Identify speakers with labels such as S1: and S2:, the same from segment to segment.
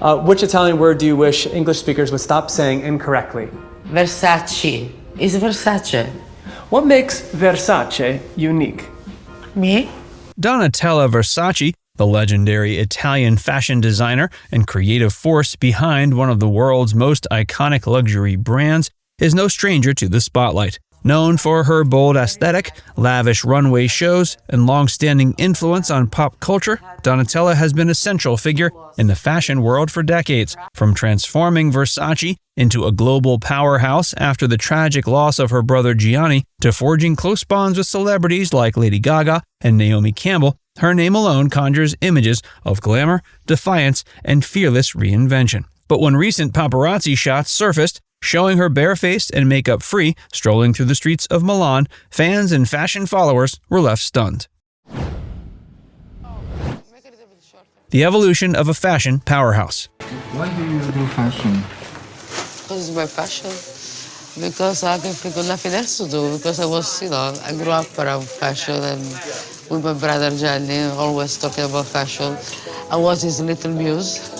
S1: Which Italian word do you wish English speakers would stop saying incorrectly?
S2: Versace. It's Versace.
S1: What makes Versace unique?
S2: Me?
S3: Donatella Versace, the legendary Italian fashion designer and creative force behind one of the world's most iconic luxury brands, is no stranger to the spotlight. Known for her bold aesthetic, lavish runway shows, and long-standing influence on pop culture, Donatella has been a central figure in the fashion world for decades, from transforming Versace into a global powerhouse after the tragic loss of her brother Gianni to forging close bonds with celebrities like Lady Gaga and Naomi Campbell. Her name alone conjures images of glamour, defiance, and fearless reinvention. But when recent paparazzi shots surfaced, showing her barefaced and makeup-free strolling through the streets of Milan, fans and fashion followers were left stunned. The evolution of a fashion powerhouse.
S4: Why do you do fashion?
S2: Because it's my passion. Because I can think of nothing else to do. Because I grew up around fashion and with my brother Gianni, always talking about fashion. I was his little muse.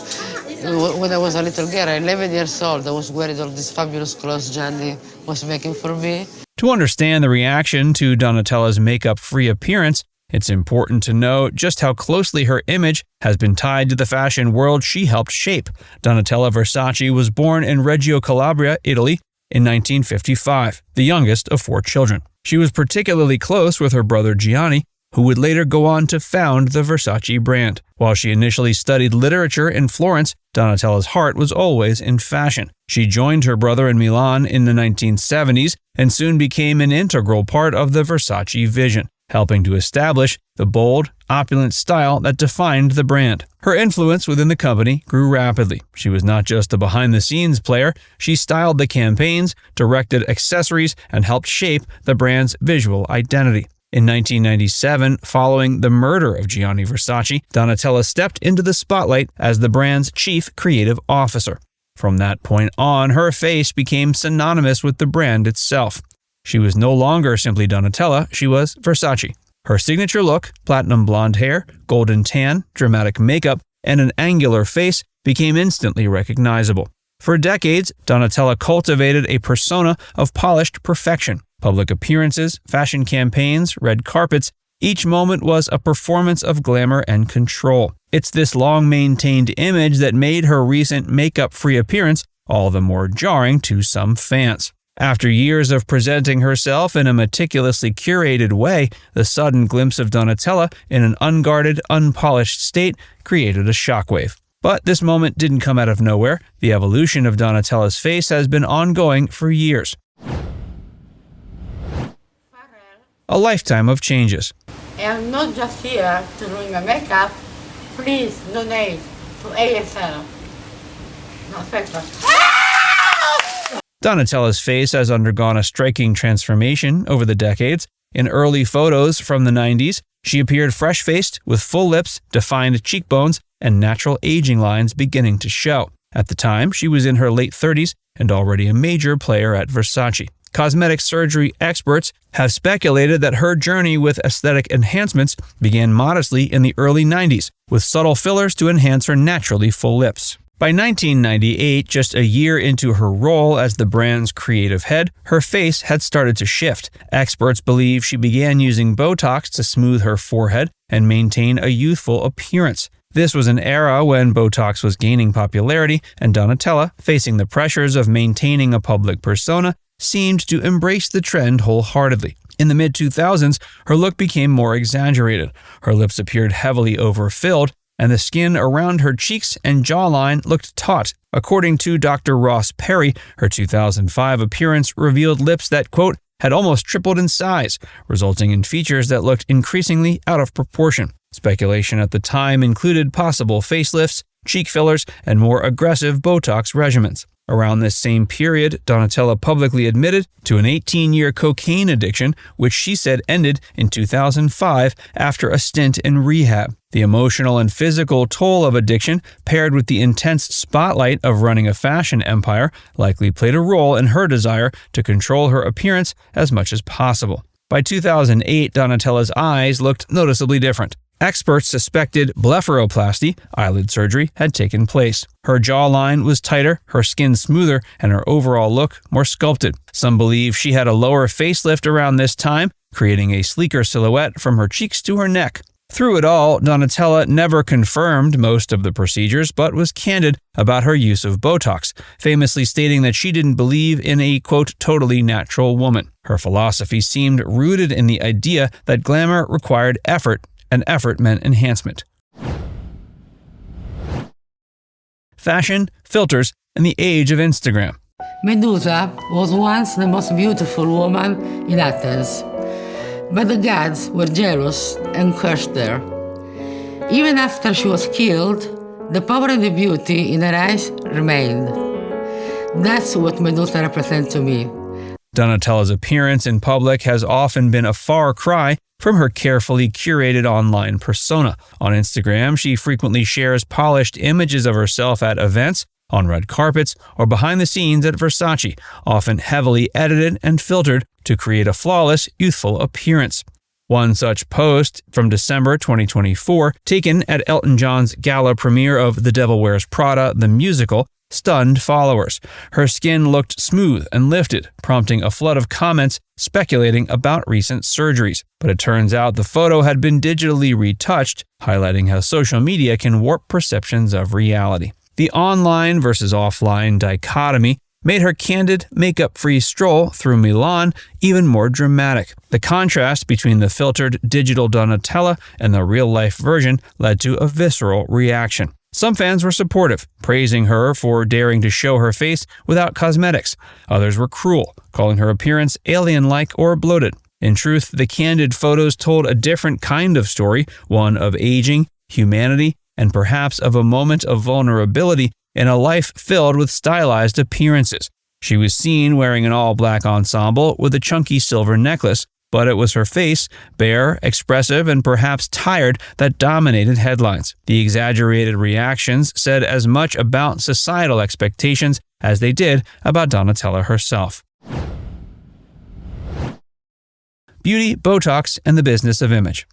S2: When I was a little girl, 11 years old, I was wearing all these fabulous clothes Gianni was making for me.
S3: To understand the reaction to Donatella's makeup-free appearance, it's important to know just how closely her image has been tied to the fashion world she helped shape. Donatella Versace was born in Reggio Calabria, Italy, in 1955, the youngest of 4 children. She was particularly close with her brother Gianni, who would later go on to found the Versace brand. While she initially studied literature in Florence, Donatella's heart was always in fashion. She joined her brother in Milan in the 1970s and soon became an integral part of the Versace vision, helping to establish the bold, opulent style that defined the brand. Her influence within the company grew rapidly. She was not just a behind-the-scenes player, she styled the campaigns, directed accessories, and helped shape the brand's visual identity. In 1997, following the murder of Gianni Versace, Donatella stepped into the spotlight as the brand's chief creative officer. From that point on, her face became synonymous with the brand itself. She was no longer simply Donatella, she was Versace. Her signature look, platinum blonde hair, golden tan, dramatic makeup, and an angular face became instantly recognizable. For decades, Donatella cultivated a persona of polished perfection. Public appearances, fashion campaigns, red carpets, each moment was a performance of glamour and control. It's this long-maintained image that made her recent makeup-free appearance all the more jarring to some fans. After years of presenting herself in a meticulously curated way, the sudden glimpse of Donatella in an unguarded, unpolished state created a shockwave. But this moment didn't come out of nowhere. The evolution of Donatella's face has been ongoing for years. A lifetime of changes.
S5: I'm not just here to ruin my makeup. Please donate to ASL. No,
S3: Donatella's face has undergone a striking transformation over the decades. In early photos from the 90s, she appeared fresh-faced with full lips, defined cheekbones, and natural aging lines beginning to show. At the time, she was in her late 30s and already a major player at Versace. Cosmetic surgery experts have speculated that her journey with aesthetic enhancements began modestly in the early 90s, with subtle fillers to enhance her naturally full lips. By 1998, just a year into her role as the brand's creative head, her face had started to shift. Experts believe she began using Botox to smooth her forehead and maintain a youthful appearance. This was an era when Botox was gaining popularity, and Donatella, facing the pressures of maintaining a public persona, seemed to embrace the trend wholeheartedly. In the mid-2000s, her look became more exaggerated. Her lips appeared heavily overfilled, and the skin around her cheeks and jawline looked taut. According to Dr. Ross Perry, her 2005 appearance revealed lips that, quote, had almost tripled in size, resulting in features that looked increasingly out of proportion. Speculation at the time included possible facelifts, cheek fillers, and more aggressive Botox regimens. Around this same period, Donatella publicly admitted to an 18-year cocaine addiction, which she said ended in 2005 after a stint in rehab. The emotional and physical toll of addiction, paired with the intense spotlight of running a fashion empire, likely played a role in her desire to control her appearance as much as possible. By 2008, Donatella's eyes looked noticeably different. Experts suspected blepharoplasty, eyelid surgery, had taken place. Her jawline was tighter, her skin smoother, and her overall look more sculpted. Some believe she had a lower facelift around this time, creating a sleeker silhouette from her cheeks to her neck. Through it all, Donatella never confirmed most of the procedures, but was candid about her use of Botox, famously stating that she didn't believe in a, quote, totally natural woman. Her philosophy seemed rooted in the idea that glamour required effort, and effort meant enhancement. Fashion, filters, and the age of Instagram.
S5: Medusa was once the most beautiful woman in Athens, but the gods were jealous and cursed her. Even after she was killed, the power and the beauty in her eyes remained. That's what Medusa represents to me.
S3: Donatella's appearance in public has often been a far cry from her carefully curated online persona. On Instagram, she frequently shares polished images of herself at events, on red carpets, or behind the scenes at Versace, often heavily edited and filtered to create a flawless, youthful appearance. One such post from December 2024, taken at Elton John's gala premiere of The Devil Wears Prada, the musical, stunned followers. Her skin looked smooth and lifted, prompting a flood of comments speculating about recent surgeries. But it turns out the photo had been digitally retouched, highlighting how social media can warp perceptions of reality. The online versus offline dichotomy made her candid, makeup-free stroll through Milan even more dramatic. The contrast between the filtered digital Donatella and the real-life version led to a visceral reaction. Some fans were supportive, praising her for daring to show her face without cosmetics. Others were cruel, calling her appearance alien-like or bloated. In truth, the candid photos told a different kind of story, one of aging, humanity, and perhaps of a moment of vulnerability in a life filled with stylized appearances. She was seen wearing an all-black ensemble with a chunky silver necklace, but it was her face, bare, expressive, and perhaps tired, that dominated headlines. The exaggerated reactions said as much about societal expectations as they did about Donatella herself. Beauty, Botox, and the business of image.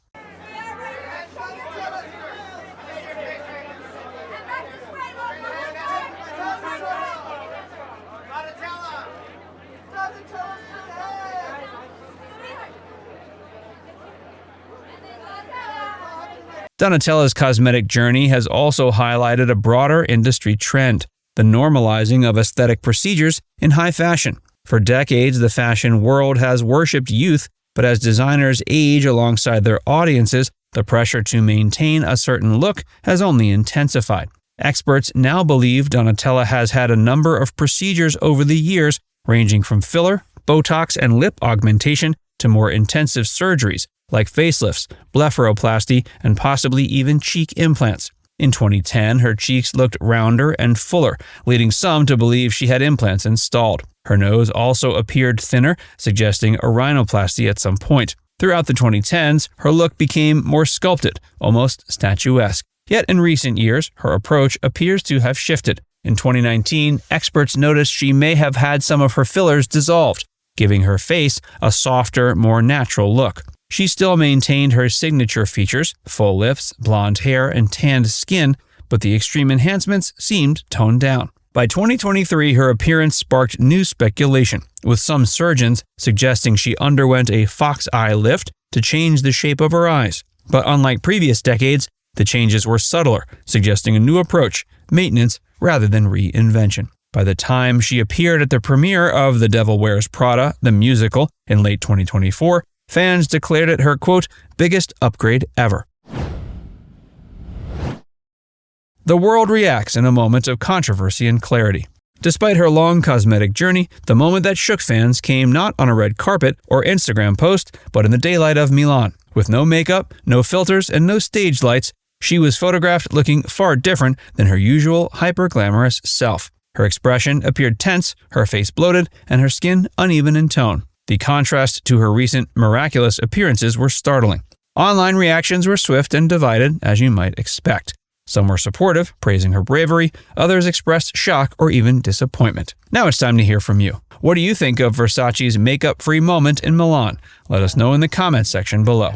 S3: Donatella's cosmetic journey has also highlighted a broader industry trend, the normalizing of aesthetic procedures in high fashion. For decades, the fashion world has worshipped youth, but as designers age alongside their audiences, the pressure to maintain a certain look has only intensified. Experts now believe Donatella has had a number of procedures over the years, ranging from filler, Botox, and lip augmentation to more intensive surgeries, like facelifts, blepharoplasty, and possibly even cheek implants. In 2010, her cheeks looked rounder and fuller, leading some to believe she had implants installed. Her nose also appeared thinner, suggesting a rhinoplasty at some point. Throughout the 2010s, her look became more sculpted, almost statuesque. Yet in recent years, her approach appears to have shifted. In 2019, experts noticed she may have had some of her fillers dissolved, giving her face a softer, more natural look. She still maintained her signature features, full lips, blonde hair, and tanned skin, but the extreme enhancements seemed toned down. By 2023, her appearance sparked new speculation, with some surgeons suggesting she underwent a fox eye lift to change the shape of her eyes. But unlike previous decades, the changes were subtler, suggesting a new approach, maintenance rather than reinvention. By the time she appeared at the premiere of The Devil Wears Prada, the musical, in late 2024, fans declared it her, quote, biggest upgrade ever. The world reacts in a moment of controversy and clarity. Despite her long cosmetic journey, the moment that shook fans came not on a red carpet or Instagram post, but in the daylight of Milan. With no makeup, no filters, and no stage lights, she was photographed looking far different than her usual hyper-glamorous self. Her expression appeared tense, her face bloated, and her skin uneven in tone. The contrast to her recent miraculous appearances were startling. Online reactions were swift and divided, as you might expect. Some were supportive, praising her bravery. Others expressed shock or even disappointment. Now it's time to hear from you. What do you think of Versace's makeup-free moment in Milan? Let us know in the comments section below.